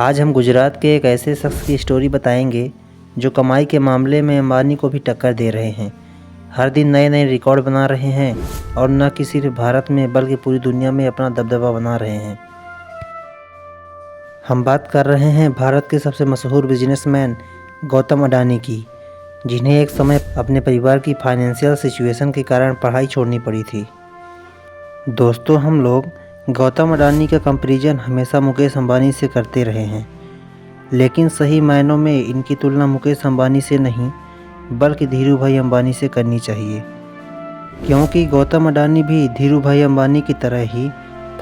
आज हम गुजरात के एक ऐसे शख्स की स्टोरी बताएंगे जो कमाई के मामले में अंबानी को भी टक्कर दे रहे हैं। हर दिन नए नए रिकॉर्ड बना रहे हैं और न कि सिर्फ भारत में बल्कि पूरी दुनिया में अपना दबदबा बना रहे हैं। हम बात कर रहे हैं भारत के सबसे मशहूर बिजनेसमैन गौतम अडानी की, जिन्हें एक समय अपने परिवार की फाइनेंशियल सिचुएशन के कारण पढ़ाई छोड़नी पड़ी थी। दोस्तों, हम लोग गौतम अडानी का कंपैरिजन हमेशा मुकेश अंबानी से करते रहे हैं, लेकिन सही मायनों में इनकी तुलना मुकेश अंबानी से नहीं बल्कि धीरू भाई अंबानी से करनी चाहिए, क्योंकि गौतम अडानी भी धीरू भाई अंबानी की तरह ही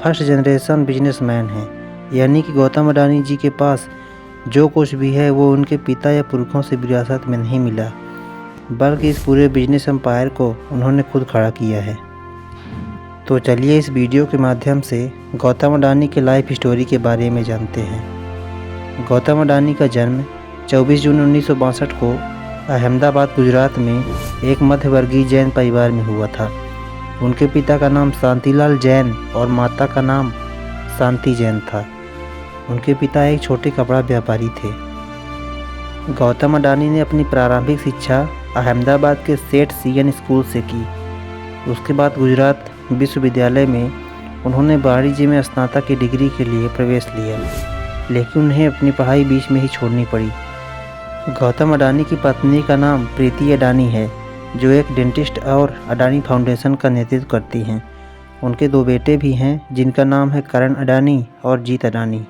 फर्स्ट जनरेशन बिजनेसमैन हैं। यानी कि गौतम अडानी जी के पास जो कुछ भी है वो उनके पिता या पुरखों से विरासत में नहीं मिला, बल्कि इस पूरे बिजनेस एम्पायर को उन्होंने खुद खड़ा किया है। तो चलिए इस वीडियो के माध्यम से गौतम अडानी के लाइफ स्टोरी के बारे में जानते हैं। गौतम अडानी का जन्म 24 जून 1962 को अहमदाबाद गुजरात में एक मध्यवर्गीय जैन परिवार में हुआ था। उनके पिता का नाम शांतिलाल जैन और माता का नाम शांति जैन था। उनके पिता एक छोटे कपड़ा व्यापारी थे। गौतम अडानी ने अपनी प्रारंभिक शिक्षा अहमदाबाद के सेठ सीएन स्कूल से की। उसके बाद गुजरात विश्वविद्यालय में उन्होंने वाणिज्य में स्नातक की डिग्री के लिए प्रवेश लिया, लेकिन उन्हें अपनी पढ़ाई बीच में ही छोड़नी पड़ी। गौतम अडानी की पत्नी का नाम प्रीति अडानी है, जो एक डेंटिस्ट और अडानी फाउंडेशन का नेतृत्व करती हैं। उनके 2 बेटे भी हैं, जिनका नाम है करण अडानी और जीत अडानी।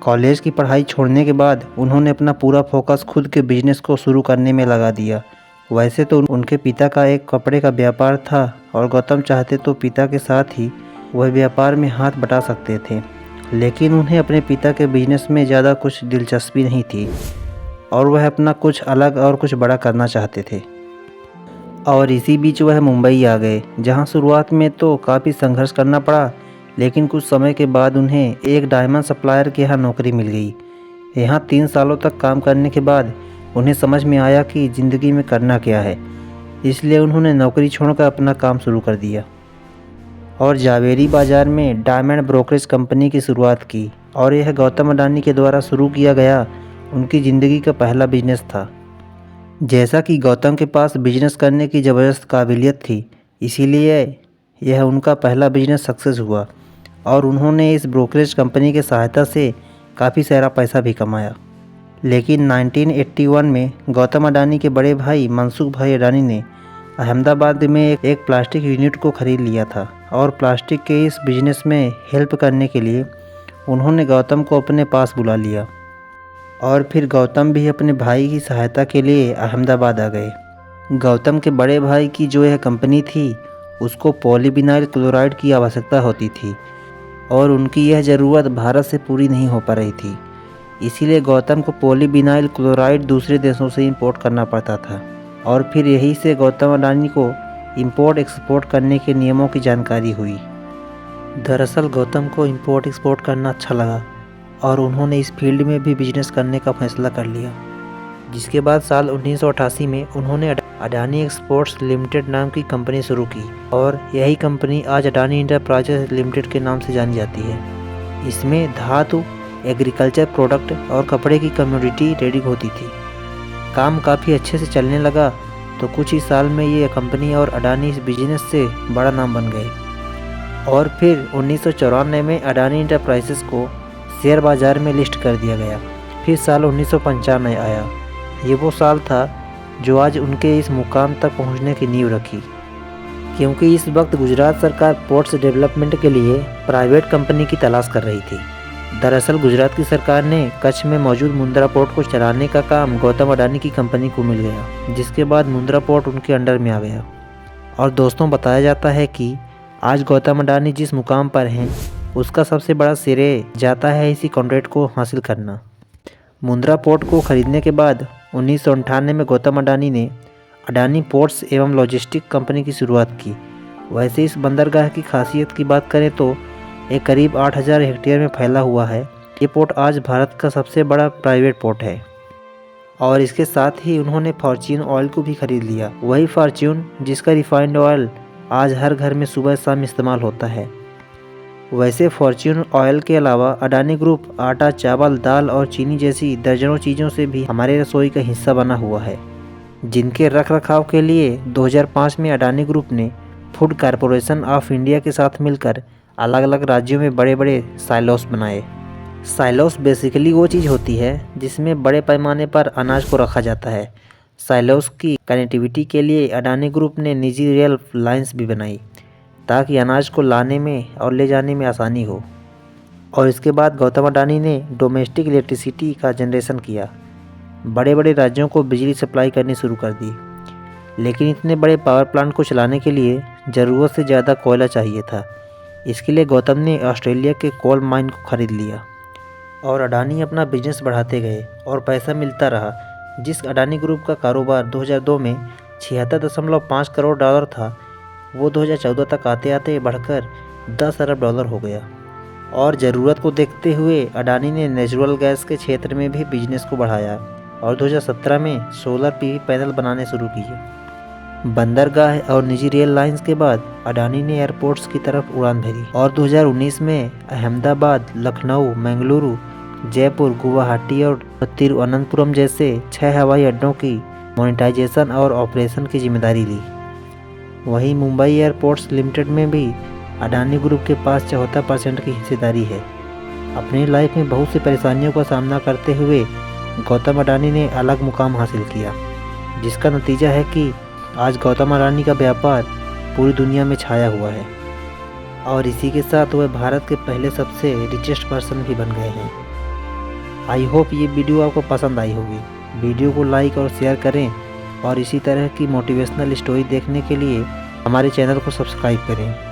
कॉलेज की पढ़ाई छोड़ने के बाद उन्होंने अपना पूरा फोकस खुद के बिजनेस को शुरू करने में लगा दिया। वैसे तो उनके पिता का एक कपड़े का व्यापार था और गौतम चाहते तो पिता के साथ ही वह व्यापार में हाथ बटा सकते थे, लेकिन उन्हें अपने पिता के बिजनेस में ज़्यादा कुछ दिलचस्पी नहीं थी और वह अपना कुछ अलग और कुछ बड़ा करना चाहते थे। और इसी बीच वह मुंबई आ गए, जहां शुरुआत में तो काफ़ी संघर्ष करना पड़ा, लेकिन कुछ समय के बाद उन्हें एक डायमंड सप्लायर के यहाँ नौकरी मिल गई। यहाँ 3 सालों तक काम करने के बाद उन्हें समझ में आया कि ज़िंदगी में करना क्या है, इसलिए उन्होंने नौकरी छोड़कर अपना काम शुरू कर दिया और जावेरी बाज़ार में डायमंड ब्रोकरेज कंपनी की शुरुआत की। और यह गौतम अडानी के द्वारा शुरू किया गया उनकी ज़िंदगी का पहला बिजनेस था। जैसा कि गौतम के पास बिजनेस करने की ज़बरदस्त काबिलियत थी, इसीलिए यह उनका पहला बिजनेस सक्सेस हुआ और उन्होंने इस ब्रोकरेज कंपनी की सहायता से काफ़ी सारा पैसा भी कमाया। लेकिन 1981 में गौतम अडानी के बड़े भाई मनसुख भाई अडानी ने अहमदाबाद में एक प्लास्टिक यूनिट को खरीद लिया था और प्लास्टिक के इस बिजनेस में हेल्प करने के लिए उन्होंने गौतम को अपने पास बुला लिया और फिर गौतम भी अपने भाई की सहायता के लिए अहमदाबाद आ गए। गौतम के बड़े भाई की जो यह कंपनी थी, उसको पॉलीविनाइल क्लोराइड की आवश्यकता होती थी और उनकी यह ज़रूरत भारत से पूरी नहीं हो पा रही थी, इसीलिए गौतम को पॉलीविनाइल क्लोराइड दूसरे देशों से इंपोर्ट करना पड़ता था। और फिर यहीं से गौतम अडानी को इंपोर्ट एक्सपोर्ट करने के नियमों की जानकारी हुई। दरअसल गौतम को इंपोर्ट एक्सपोर्ट करना अच्छा लगा और उन्होंने इस फील्ड में भी बिजनेस करने का फैसला कर लिया, जिसके बाद साल 1988 में उन्होंने अडानी एक्सपोर्ट्स लिमिटेड नाम की कंपनी शुरू की और यही कंपनी आज अडानी इंटरप्राइजेज लिमिटेड के नाम से जानी जाती है। इसमें धातु, एग्रीकल्चर प्रोडक्ट और कपड़े की कम्योडिटी ट्रेडिंग होती थी। काम काफ़ी अच्छे से चलने लगा तो कुछ ही साल में ये कंपनी और अडानी इस बिजनेस से बड़ा नाम बन गए। और फिर 1994 में अडानी इंटरप्राइजेस को शेयर बाज़ार में लिस्ट कर दिया गया। फिर साल 1995 आया। ये वो साल था जो आज उनके इस मुकाम तक पहुंचने की नींव रखी, क्योंकि इस वक्त गुजरात सरकार पोर्ट्स डेवलपमेंट के लिए प्राइवेट कंपनी की तलाश कर रही थी। दरअसल गुजरात की सरकार ने कच्छ में मौजूद मुंद्रा पोर्ट को चलाने का काम गौतम अडानी की कंपनी को मिल गया, जिसके बाद मुंद्रा पोर्ट उनके अंडर में आ गया। और दोस्तों, बताया जाता है कि आज गौतम अडानी जिस मुकाम पर हैं, उसका सबसे बड़ा श्रेय जाता है इसी कॉन्ट्रैक्ट को हासिल करना। मुंद्रा पोर्ट को खरीदने के बाद 1998 में गौतम अडानी ने अडानी पोर्ट्स एवं लॉजिस्टिक कंपनी की शुरुआत की। वैसे इस बंदरगाह की खासियत की बात करें तो ये करीब 8000 हेक्टेयर में फैला हुआ है। ये पोर्ट आज भारत का सबसे बड़ा प्राइवेट पोर्ट है और इसके साथ ही उन्होंने फॉर्च्यून ऑयल को भी खरीद लिया। वही फॉर्च्यून जिसका रिफाइंड ऑयल आज हर घर में सुबह शाम इस्तेमाल होता है। वैसे फॉर्च्यून ऑयल के अलावा अडानी ग्रुप आटा, चावल, दाल और चीनी जैसी दर्जनों चीज़ों से भी हमारे रसोई का हिस्सा बना हुआ है, जिनके रख रखाव के लिए 2005 में अडानी ग्रुप ने फूड कॉरपोरेशन ऑफ इंडिया के साथ मिलकर अलग अलग राज्यों में बड़े बड़े साइलोस बनाए। साइलोस बेसिकली वो चीज़ होती है जिसमें बड़े पैमाने पर अनाज को रखा जाता है। साइलोस की कनेक्टिविटी के लिए अडानी ग्रुप ने निजी रेल लाइंस भी बनाई ताकि अनाज को लाने में और ले जाने में आसानी हो। और इसके बाद गौतम अडानी ने डोमेस्टिक इलेक्ट्रिसिटी का जनरेशन किया, बड़े बड़े राज्यों को बिजली सप्लाई करनी शुरू कर दी। लेकिन इतने बड़े पावर प्लांट को चलाने के लिए ज़रूरत से ज़्यादा कोयला चाहिए था। इसके लिए गौतम ने ऑस्ट्रेलिया के कोल माइन को खरीद लिया और अडानी अपना बिजनेस बढ़ाते गए और पैसा मिलता रहा। जिस अडानी ग्रुप का कारोबार 2002 में 76.5 करोड़ डॉलर था, वो 2014 तक आते आते बढ़कर 10 अरब डॉलर हो गया। और ज़रूरत को देखते हुए अडानी ने नेचुरल गैस के क्षेत्र में भी बिजनेस को बढ़ाया और 2017 में सोलर पीवी पैनल बनाने शुरू किए। बंदरगाह और निजी रेल लाइंस के बाद अडानी ने एयरपोर्ट्स की तरफ उड़ान भरी और 2019 में अहमदाबाद, लखनऊ, बेंगलुरु, जयपुर, गुवाहाटी और तिरुवनंतपुरम जैसे 6 हवाई अड्डों की मोनेटाइजेशन और ऑपरेशन की जिम्मेदारी ली। वहीं मुंबई एयरपोर्ट्स लिमिटेड में भी अडानी ग्रुप के पास 74% की हिस्सेदारी है। अपनी लाइफ में बहुत सी परेशानियों का सामना करते हुए गौतम अडानी ने अलग मुकाम हासिल किया, जिसका नतीजा है कि आज गौतम अडानी का व्यापार पूरी दुनिया में छाया हुआ है और इसी के साथ वह भारत के पहले सबसे रिचेस्ट पर्सन भी बन गए हैं। आई होप ये वीडियो आपको पसंद आई होगी। वीडियो को लाइक और शेयर करें और इसी तरह की मोटिवेशनल स्टोरी देखने के लिए हमारे चैनल को सब्सक्राइब करें।